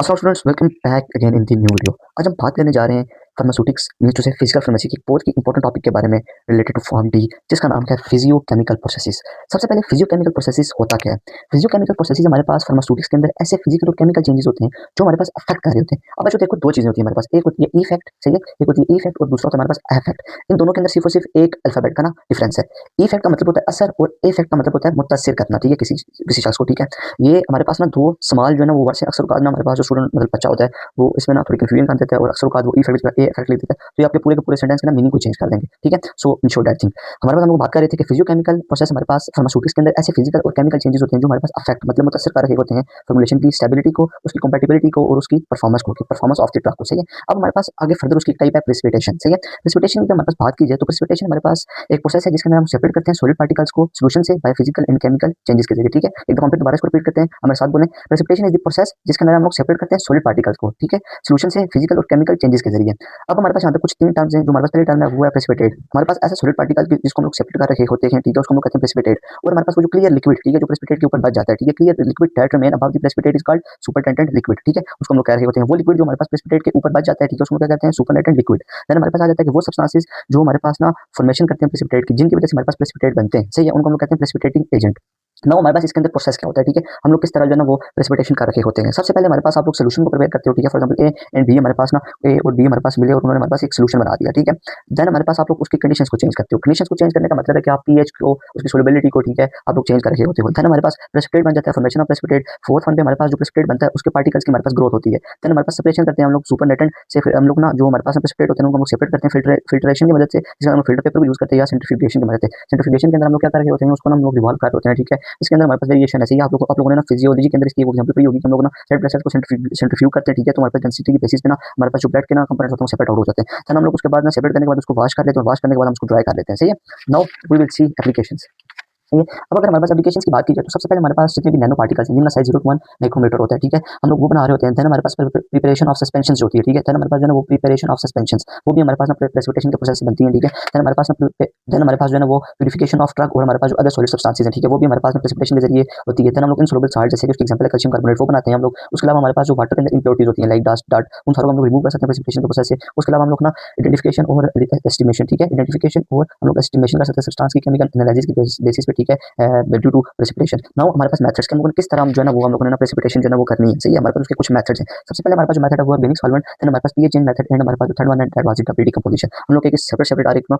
अस्सलाम students, welcome back again in the new video. आज हम बात करने जा रहे हैं फार्मास्यूटिक्स मींस टू से फिजिकल फार्मेसी की बहुत ही इंपॉर्टेंट टॉपिक के बारे में रिलेटेड टू फॉर्म डी, जिसका नाम है फिजियोकेमिकल प्रोसेसेस। सबसे पहले फिजियोकेमिकल प्रोसेसेस होता क्या है? फिजियोकेमिकल प्रोसेसेस हमारे पास फार्मास्यूटिक्स के अंदर ऐसे फिजिकल और केमिकल चेंजेस होते हैं जो हमारे पास अफेक्ट कर रहे होते हैं। अब जो देखो दो चीजें होती है हमारे पास, एक होती है इफेक्ट, सही है, एक होती है इफेक्ट और दूसरा होता है हमारे पास अफेक्ट। इन दोनों के अंदर सिर्फ और सिर्फ एक अल्फाबेट का ना डिफरेंस है। इफेक्ट का मतलब होता है असर और इफेक्ट का मतलब होता है मुतासिर करना, ठीक है, किसी किसी शख्स को, ठीक है। ये हमारे पास ना दो समाल जो है ना वो वर्ड से अक्सर औकात ना हमारे पास जो स्टूडेंट मतलब बच्चा होता है वो इसमें ना थोड़ी कंफ्यूजन कर देता है और अक्सर औकात वो इफेक्ट ए इफेक्ट लिख देता है, तो ये आपके पूरे के पूरे सेंटेंस के ना मीनिंग को चेंज कर देंगे, ठीक है। सो इन शॉर्ट दैट थिंग हमारे पास हम लोग बात कर रहे थे कि फिजियोकेमिकल प्रोसेस हमारे पास फार्मास्यूटिक्स के अंदर ऐसे फिजिकल और केमिकल चेंजेस होते हैं जो हमारे पास अफेक्ट मतलब मुतासिर कर रहे होते हैं फॉर्मुलेशन की स्टेबिलिटी को, उसकी कंपैटिबिलिटी को और उसकी परफॉर्मेंस को, परफॉर्मेंस ऑफ द ड्रग को, सही है। अब हमारे पास आगे फर्दर उसकी टाइप है प्रेसिपिटेशन, सही है। प्रेसिपिटेशन की हमारे पास बात की जाए तो प्रेसिपिटेशन हमारे पास एक प्रोसेस है जिसके अंदर हम सेपरेट करते हैं सॉलिड पार्टिकल्स को सॉल्यूशन से by physical and chemical changes के जरिए, ठीक है। एक दफा फिर दोबारा इसको रिपीट करते हैं, हमारे साथ बोलें, प्रेसिपिटेशन इज द प्रोसेस जिसके अंदर हम लोग सेपरेट करते हैं सॉलिड पार्टिकल्स को, ठीक है, सॉल्यूशन से फिजिकल और केमिकल चेंजेस के जरिए। अब हमारे पास यहाँ पे कुछ तीन टर्म्स हैं। जो हमारे पास पहले टर्म है वो है प्रेसिपिटेट। हमारे पास ऐसा सॉलिड पार्टिकल जिसको हम लोग सेपरेट कर रखे होते हैं, ठीक है, उसको हम लोग कहते हैं प्रेसिपिटेट। और हमारे पास वो जो क्लियर लिक्विड, ठीक है, जो प्रेसिपिटेट के ऊपर बच जाता है, ठीक है, clear liquid that remain above the precipitate is called superintendent liquid, ठीक है, उसको हम लोग कह रहे होते हैं। वो लिक्विड जो हमारे पास प्रेसिपिटेट के ऊपर बच जाता है, ठीक है, उसको क्या कहते हैं, सुपरटेंडेंट लिक्विड। देन हमारे पास आ जाता है कि वो सब्सटेंसेस जो हमारे पास ना फॉर्मेशन करते हैं प्रेसिपिटेट की, जिनकी वजह से हमारे पास प्रेसिपिटेट बनते हैं, सही है, उनको हम लोग कहते हैं प्रेसिपिटेटिंग एजेंट। ना हमारे पास इसके अंदर प्रोसेस क्या होता है, ठीक है, हम लोग किस तरह जो है ना वो प्रेसिपिटेशन कर रखे होते हैं। सबसे पहले हमारे पास आप लोग सोल्यूशन को प्रिपेयर करते हो, ठीक है, for example A and B हमारे पास ना ए और बी हमारे पास मिले और उन्होंने हमारे पास एक सोल्यूशन बना दिया, ठीक है। देन हमारे पास आप लोग उसकी कंडीशंस को चेंज करते हो। कंडीशंस को चेंज करने का मतलब है कि आप पीएच को, उसकी सोल्युबिलिटी को, ठीक है, आप लोग चेंज कर रहे होते हो। देन हमारे पास प्रेसिपिटेट बन जाता है, formation of precipitate. Fourth one पे हमारे पास जो प्रेसिपिटेट बनता है उसके पार्टिकल्स की हमारे पास ग्रोथ होती है। देन हमारे पास सेपरेशन करते हैं हम लोग सुपरनेटेंट से, फिर हम लोग ना जो हमारे पास प्रेसिपिटेट होते हैं उनको हम लोग सेपरेट करते हैं फिल्ट्रेशन की मदद से, जिसका हम फिल्टर पेपर को यूज करते हैं या सेंट्रीफ्यूगेशन की मदद से। सेंट्रीफ्यूगेशन के अंदर हम लोग क्या कर रहे होते हैं, उसको हम लोग रिवॉल्व कर रहे होते हैं, ठीक है। इसके अंदर हमारे पास वेरिएशन है, सही है। आप लोगों ने ना फिजियोलॉजी के अंदर इसकी एग्जांपल पढ़ी होगी कि हम लोग ना सेट प्रेशर को सेंट्रीफ्यूग करते हैं, ठीक है, तो हमारे पास डेंसिटी की बेसिस पे ना हमारे पास जो ब्लड के ना कंपोनेंट्स होते हैं वो सेपरेट आउट हो जाते हैं। देन हम लोग उसके बाद ना सेपरेट करने के बाद उसको वॉश कर लेते हैं, वॉश करने के बाद हम उसको ड्राई कर लेते हैं, सही है। Now we will see applications, सही है। अब अगर हमारे पास एप्लीकेशंस की बात की जाए तो सबसे पहले हमारे पास जितने भी नैनो पार्टिकल्स हैं जिनका साइज 0.1 माइक्रोमीटर होता है, ठीक है, हम लोग वो बना रहे होते हैं। देन हमारे पास प्रिपरेशन ऑफ सस्पेंशंस जो होती है, ठीक है, देन हमारे पास जो है ना वो प्रिपरेशन ऑफ सस्पेंशंस वो भी हमारे पास ना प्रेसिपिटेशन के प्रोसेस से बनती है, ठीक है। देन हमारे पास ना देन हमारे पास जो है ना वो प्यूरिफिकेशन ऑफ ड्रग और हमारे पास जो अदर सॉलिड सब्सटेंसेस हैं, ठीक है, वो भी हमारे पास प्रेसिपिटेशन के जरिए होती है। देन हम लोग इनसॉल्युबल सॉल्ट जैसे कि उसकी एग्जांपल है कैल्शियम कार्बोनेट वो बनाते हैं हम लोग। उसके अलावा हमारे पास जो वाटर के अंदर इंप्योरिटीज होती हैं लाइक डस्ट डार्ट, उन सारों को हम लोग रिमूव कर सकते हैं प्रेसिपिटेशन के प्रोसेस से। उसके अलावा हम लोग ना आइडेंटिफिकेशन और एस्टिमेशन, ठीक है, आइडेंटिफिकेशन और हम लोग एस्टिमेशन कर सकते हैं सब्सटेंस की केमिकल एनालिसिस की बेसिस पे, ठीक है, ड्यू टू प्रेसिपिटेशन। नाउ हमारे पास मेथड्स के हम लोगों ने किस तरह जो है ना वो हम लोगों ने ना प्रेसिपिटेशन जो है ना वो करनी है, सही है। हमारे पास उसके कुछ मेथड्स हैं। सबसे पहले हमारे पास जो मेथड है वो ऑर्गेनिक सॉल्वेंट, देन हमारे पास पीएच चेंज मेथड एंड हमारे पास जो थर्ड वन है दैट वाज द डिकम्पोजिशन। हम लोग एक सेपरेट सेपरेट आर एक ना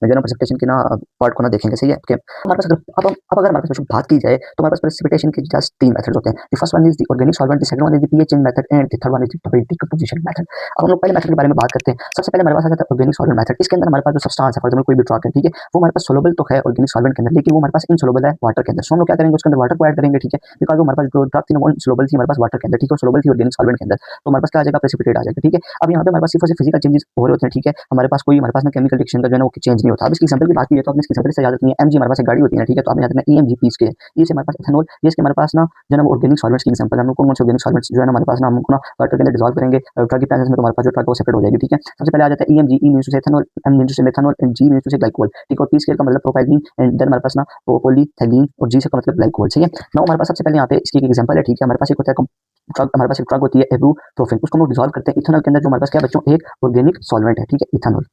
जो ना प्रेसिपिटेशन के ना पार्ट को ना देखेंगे, सही है। ओके, हमारे पास अब अगर हमारे पास बात की जाए तो हमारे पास प्रेसिपिटेशन के जस्ट तीन मेथड्स होते हैं। The first one is the organic solvent, the second one is the pH change method and the third one is the decomposition method. अब हम लोग पहले मेथड के बारे में बात करते हैं। सबसे पहले हमारे पास आता है ऑर्गेनिक सॉल्वेंट मेथड। इसके अंदर हमारे पास जो सब्सटेंस है, फॉर एग्जांपल कोई भी ड्रग है, ठीक है, वो हमारे पास सोलुबल तो है ऑर्गेनिक सॉल्वेंट के अंदर, लेकिन वो हमारे पास इनसोलुबल है वाटर के अंदर। सो हम लोग क्या करेंगे, उसके अंदर वाटर को ऐड करेंगे, ठीक है, बिकॉज़ वो हमारे पास जो ड्रग थी ना वो इनसोलुबल थी हमारे पास वाटर के अंदर, ठीक है, सोलुबल थी ऑर्गेनिक सॉल्वेंट के अंदर, तो हमारे पास क्या आ जाएगा, प्रेसिपिटेट आ जाएगा, ठीक है। अब यहाँ पे हमारे पास सिर्फ और सिर्फ फिजिकल चेंजेस हो रहे होते हैं, ठीक है, हमारे पास कोई हमारे पास ना केमिकल रिएक्शन का जो है ना वो चेंज नहीं होता। अब इसकी एग्जांपल की बात की जाए तो आपने इसकी एग्जांपल से याद रखनी है, एमजी हमारे पास एक गाड़ी होती है ना, ठीक है, तो आपने याद रखना ईएमजी पीस के ये से हमारे पास इथेनॉल, ये इसके हमारे पास ना जो है ना वो ऑर्गेनिक सॉल्वेंट्स की एग्जांपल है। हम लोग कौन-कौन से ऑर्गेनिक सॉल्वेंट्स जो है ना हमारे पास ना हम उनको ना वाटर के अंदर डिसॉल्व करेंगे ड्रग की प्रेजेंस में, तो हमारे पास जो ड्रग वो सेपरेट हो जाएगी, ठीक है। सबसे पहले आ जाता है EMG, E means to say ethanol, M means to say methanol and G means to say glycol, ठीक है, और पी स्केल का मतलब प्रोपाइलीन एंड देन हमारे पास ना पॉलीथीलीन और जी से का मतलब ग्लाइकोल, ठीक है। नाउ हमारे पास सबसे पहले यहाँ पे इसकी एक एग्जांपल है, ठीक है, हमारे पास एक होता है ड्रग, हमारे पास एक ड्रग होती है इबुप्रोफेन, उसको हम लोग डिसॉल्व करते हैं इथेनॉल के अंदर, जो हमारे पास क्या बच्चों एक ऑर्गेनिक सॉल्वेंट है, ठीक है, इथेनॉल।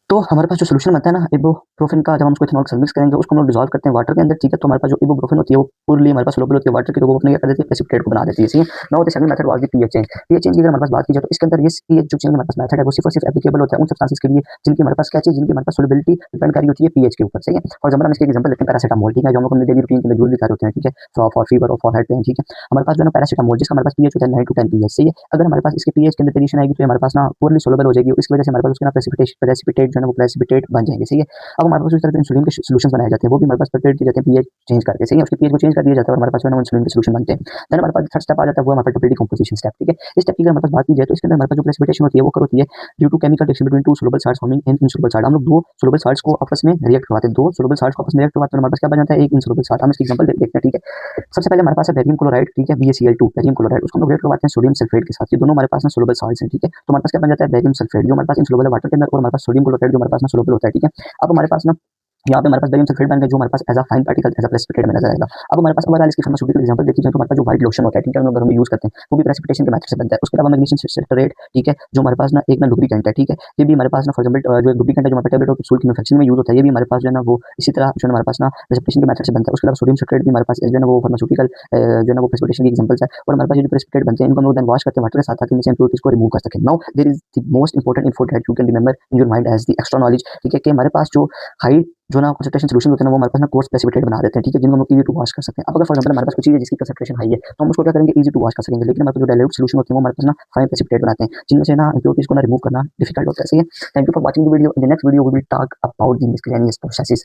तो हमारे पास जो सॉल्यूशन बनता है ना इबुप्रोफेन का, जब हम उसको इथेनॉल के साथ मिक्स करेंगे उसको हम लोग डिसॉल्व करते हैं वाटर के अंदर, ठीक है, तो हमारे पास जो इबुप्रोफेन होती है वो पूरी हमारे पास सोलुबल होती है वाटर की, तो वो अपने क्या कर देती है प्रेसिपिटेट को बना देती है, सही है। Now the second method was the pH change. PH change की अगर हमारे पास बात की जाए तो इसके अंदर ये पीएच जो चेंज हमारे पास मेथड है वो सिर्फ और सिर्फ एप्लीकेबल होता है उन सब्सटेंसेस के लिए जिनकी हमारे पास क्या चीज, जिनकी हमारे पास सोलुबिलिटी डिपेंड कर रही होती है पीएच के ऊपर, सही है। फॉर एग्जांपल हम इसके एग्जांपल लेते हैं पैरासिटामोल, ठीक है, जो हम लोग अपने डेली रूटीन के अंदर यूज भी कर होते हैं, ठीक है, फॉर फीवर और फॉर हेड पेन, ठीक है। हमारे पास जो है ना पैरासिटामोल जिसका हमारे पास पीएच होता है 9 to 10 पीएच, सही है। अगर हमारे पास इसके पीएच के अंदर वेरिएशन आएगी तो हमारे पास ना पूरी सोलुबल हो जाएगी, इसकी वजह से हमारे पास उसके ना प्रेसिपिटेट जो है ना वो प्रेसिपिटेट बन जाएंगे, सही है। अब हमारे पास उस तरह के इंसुलिन के सॉल्यूशंस बनाए जाते हैं, वो भी हमारे पास प्रिपेयर किए जाते हैं पीएच चेंज करके, सही है, उसके पीएच को चेंज कर दिया जाता है और हमारे पास जो है ना इंसुलिन के सॉल्यूशन बनते हैं। देन हमारे पास थर्ड स्टेप आ जाता है वो हमारे पास डिकम्पोजिशन स्टेप, ठीक है। इस स्टेप की अगर हमारे पास बात की जाए तो इसके अंदर हमारे पास जो प्रेसिपिटेशन होती है वो होती है due to chemical reaction between two soluble salts forming an insoluble salt. हम लोग दो सोलुबल सॉल्ट्स को आपस में रिएक्ट करवाते हैं, दो सोलुबल सॉल्ट्स को आपस में रिएक्ट करवाते हैं, हमारे पास क्या बन जाता है एक इनसोलुबल सॉल्ट। हम इसकी एग्जांपल देखते हैं, ठीक है। सबसे पहले हमारे पास है बेरियम क्लोराइड, ठीक है, BaCl2 बेरियम क्लोराइड, उसको हम लोग रिएक्ट करवाते हैं सोडियम सल्फेट के साथ, ये दोनों हमारे पास ना सोलुबल सॉल्ट्स हैं, ठीक है। तो हमारे पास क्या बन जाता है बेरियम सल्फेट जो हमारे पास इनसोलुबल है वाटर के अंदर और हमारे पास सोडियम क्लोराइड जो हमारे पास ना सोलुबल होता है, ठीक है। अब हमारे पास ना यहाँ पे हमारे पास बेरियम सल्फेट बन गया जो हमारे पास as a fine particle as a precipitate में नजर आएगा। अब हमारे पास ओवरऑल इसकी फार्मास्यूटिकल एग्जांपल देखी जाए तो हमारे पास जो व्हाइट लोशन होता है, ठीक है, अगर हम यूज करते हैं वो भी प्रेसिपिटेशन के मेथड से बनता है। उसके अलावा मैग्नीशियम सिट्रेट, ठीक है, जो हमारे पास ना एक ना लुब्रिकेंट है, ठीक है, ये भी हमारे पास ना फॉर एग्जांपल जो लुब्रिकेंट है जो हमारे टेबलेट और कैप्सूल की मैन्युफैक्चरिंग में यूज होता है, ये भी हमारे पास जो है ना वो इसी तरह जो है हमारे पास ना प्रेसिपिटेशन के मेथड से बनता है। उसके अलावा सोडियम सिट्रेट भी हमारे पास जो है ना वो फार्मास्यूटिकल जो है ना वो प्रेसिपिटेशन की एग्जांपल्स है। और हमारे पास ये जो प्रेसिपिटेट बनते हैं इनको हम लोग देन वॉश करते हैं वाटर के साथ ताकि इनसे इंप्योरिटीज को रिमूव कर सकें। Now there is the most important info that you can remember in your mind as the extra knowledge, ठीक है, कि हमारे पास जो हाई जो ना कंसंट्रेशन सॉल्यूशन होते हैं ना वो हमारे पास ना कोर्स प्रेसिपिटेट बना देते हैं, ठीक है, जिनको हम लोग इजी टू वॉश कर सकते हैं। अब अगर फॉर एग्जांपल हमारे पास कुछ चीज़ है जिसकी कंसंट्रेशन हाई है तो हम उसको क्या करेंगे, इजी टू वॉश कर सकेंगे। लेकिन हमारे पास जो डाइल्यूट सॉल्यूशन होते हैं वो हमारे पास ना फाइन प्रेसिपिटेट बनाते हैं जिनमें से ना इम्प्योरिटीज को ना रिमूव करना डिफिकल्ट होता है। सही है। Thank you for watching the video. In the next video we will talk about the miscellaneous processes.